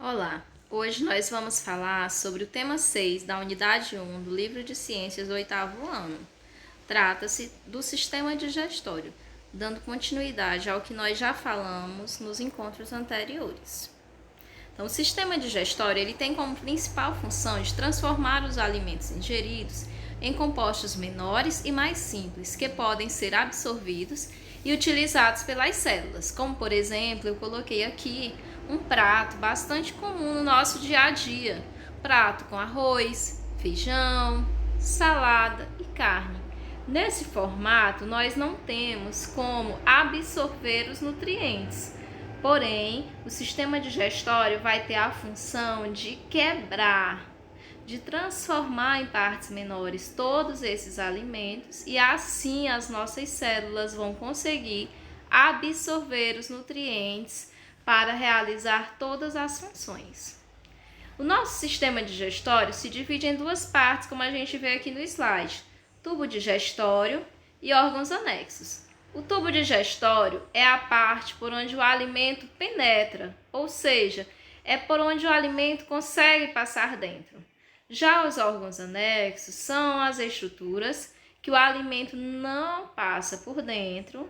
Olá, hoje nós vamos falar sobre o tema 6 da unidade 1 do livro de ciências do 8º ano. Trata-se do sistema digestório, dando continuidade ao que nós já falamos nos encontros anteriores. Então, o sistema digestório ele tem como principal função de transformar os alimentos ingeridos em compostos menores e mais simples, que podem ser absorvidos e utilizados pelas células, como por exemplo, eu coloquei aqui um prato bastante comum no nosso dia a dia, prato com arroz, feijão, salada e carne. Nesse formato, nós não temos como absorver os nutrientes, porém, o sistema digestório vai ter a função de quebrar, de transformar em partes menores todos esses alimentos e assim as nossas células vão conseguir absorver os nutrientes para realizar todas as funções. O nosso sistema digestório se divide em duas partes, como a gente vê aqui no slide: tubo digestório e órgãos anexos. O tubo digestório é a parte por onde o alimento penetra, ou seja, é por onde o alimento consegue passar dentro. Já os órgãos anexos são as estruturas que o alimento não passa por dentro,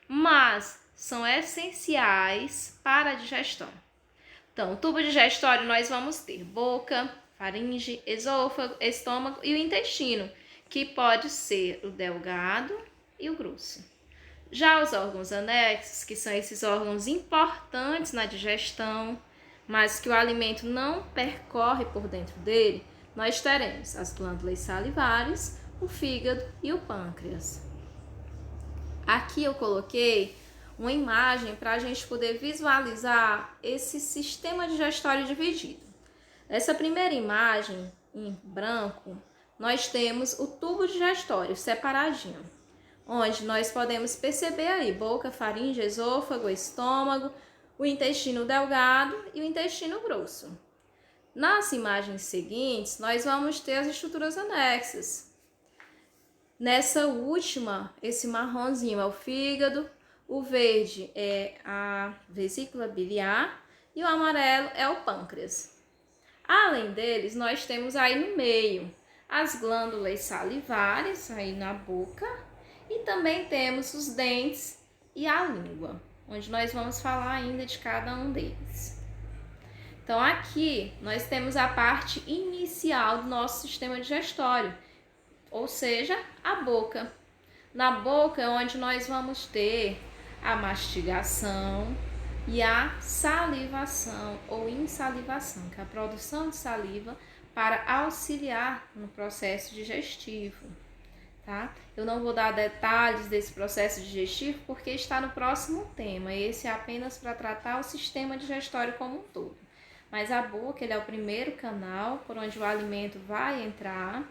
mas são essenciais para a digestão. Então, o tubo digestório nós vamos ter boca, faringe, esôfago, estômago e o intestino, que pode ser o delgado e o grosso. Já os órgãos anexos, que são esses órgãos importantes na digestão, mas que o alimento não percorre por dentro dele, nós teremos as glândulas salivares, o fígado e o pâncreas. Aqui eu coloquei uma imagem para a gente poder visualizar esse sistema digestório dividido. Nessa primeira imagem, em branco, nós temos o tubo digestório separadinho, onde nós podemos perceber aí boca, faringe, esôfago, estômago, o intestino delgado e o intestino grosso. Nas imagens seguintes, nós vamos ter as estruturas anexas. Nessa última, esse marronzinho é o fígado, o verde é a vesícula biliar e o amarelo é o pâncreas. Além deles, nós temos aí no meio as glândulas salivares, aí na boca, e também temos os dentes e a língua, onde nós vamos falar ainda de cada um deles. Então, aqui nós temos a parte inicial do nosso sistema digestório, ou seja, a boca. Na boca é onde nós vamos ter a mastigação e a salivação ou insalivação, que é a produção de saliva para auxiliar no processo digestivo, tá? Eu não vou dar detalhes desse processo digestivo porque está no próximo tema. Esse é apenas para tratar o sistema digestório como um todo. Mas a boca ele é o primeiro canal por onde o alimento vai entrar,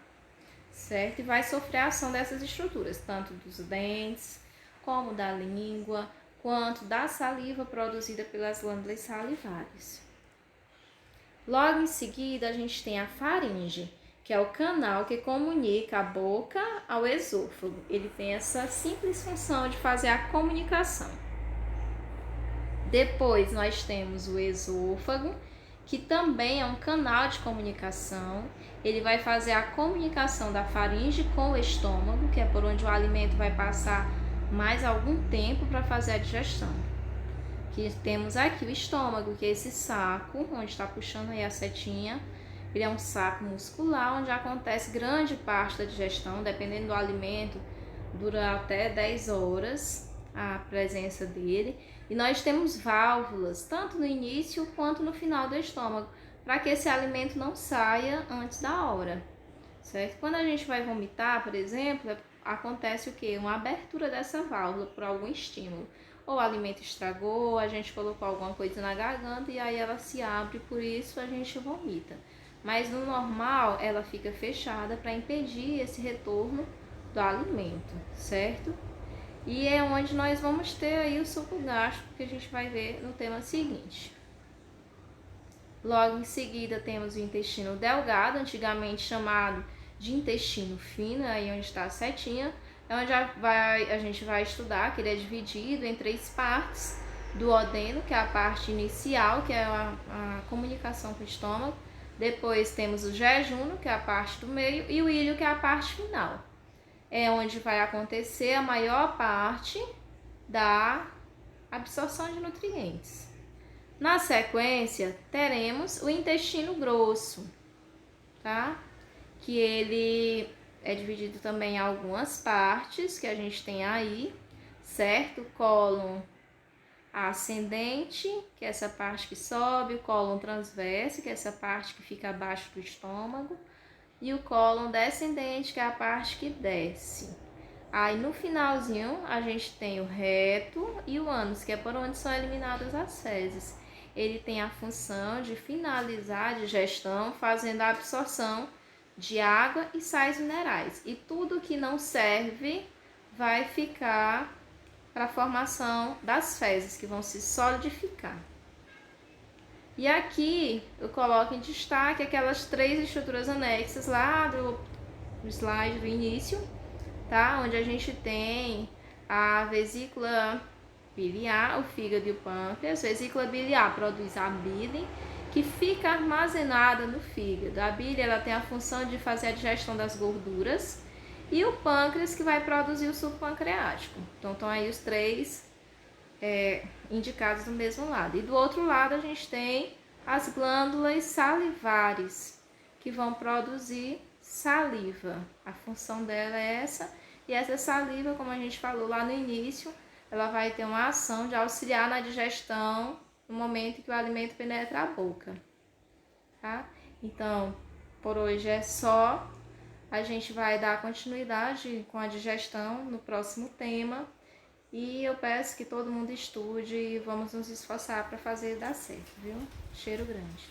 certo? E vai sofrer a ação dessas estruturas, tanto dos dentes, como da língua, quanto da saliva produzida pelas glândulas salivares. Logo em seguida, a gente tem a faringe, que é o canal que comunica a boca ao esôfago. Ele tem essa simples função de fazer a comunicação. Depois, nós temos o esôfago, que também é um canal de comunicação. Ele vai fazer a comunicação da faringe com o estômago, que é por onde o alimento vai passar mais algum tempo para fazer a digestão. Que temos aqui o estômago, que é esse saco, onde está puxando aí a setinha. Ele é um saco muscular, onde acontece grande parte da digestão, dependendo do alimento, dura até 10 horas a presença dele. E nós temos válvulas, tanto no início quanto no final do estômago, para que esse alimento não saia antes da hora, certo? Quando a gente vai vomitar, por exemplo, acontece o quê? Uma abertura dessa válvula por algum estímulo. Ou o alimento estragou, a gente colocou alguma coisa na garganta e aí ela se abre, por isso a gente vomita. Mas no normal, ela fica fechada para impedir esse retorno do alimento, certo? E é onde nós vamos ter aí o suco gástrico, que a gente vai ver no tema seguinte. Logo em seguida temos o intestino delgado, antigamente chamado de intestino fino, aí onde está a setinha, é onde a gente vai estudar que ele é dividido em 3 partes, duodeno, que é a parte inicial, que é a comunicação com o estômago. Depois temos o jejum, que é a parte do meio, e o ilho, que é a parte final. É onde vai acontecer a maior parte da absorção de nutrientes. Na sequência, teremos o intestino grosso, tá? Que ele é dividido também em algumas partes que a gente tem aí, certo? O cólon ascendente, que é essa parte que sobe, o cólon transverso, que é essa parte que fica abaixo do estômago, e o cólon descendente, que é a parte que desce. Aí no finalzinho a gente tem o reto e o ânus, que é por onde são eliminadas as fezes. Ele tem a função de finalizar a digestão, fazendo a absorção de água e sais minerais. E tudo que não serve vai ficar para a formação das fezes, que vão se solidificar. E aqui eu coloco em destaque aquelas 3 estruturas anexas lá do slide do início, tá? Onde a gente tem a vesícula biliar, o fígado e o pâncreas. A vesícula biliar produz a bile, que fica armazenada no fígado. A bile ela tem a função de fazer a digestão das gorduras, e o pâncreas que vai produzir o suco pancreático. Então estão aí os 3 indicados do mesmo lado. E do outro lado a gente tem as glândulas salivares, que vão produzir saliva. A função dela é essa. E essa saliva, como a gente falou lá no início, ela vai ter uma ação de auxiliar na digestão no momento que o alimento penetra a boca, tá? Então, por hoje é só. A gente vai dar continuidade com a digestão no próximo tema. E eu peço que todo mundo estude e vamos nos esforçar para fazer dar certo, viu? Cheiro grande.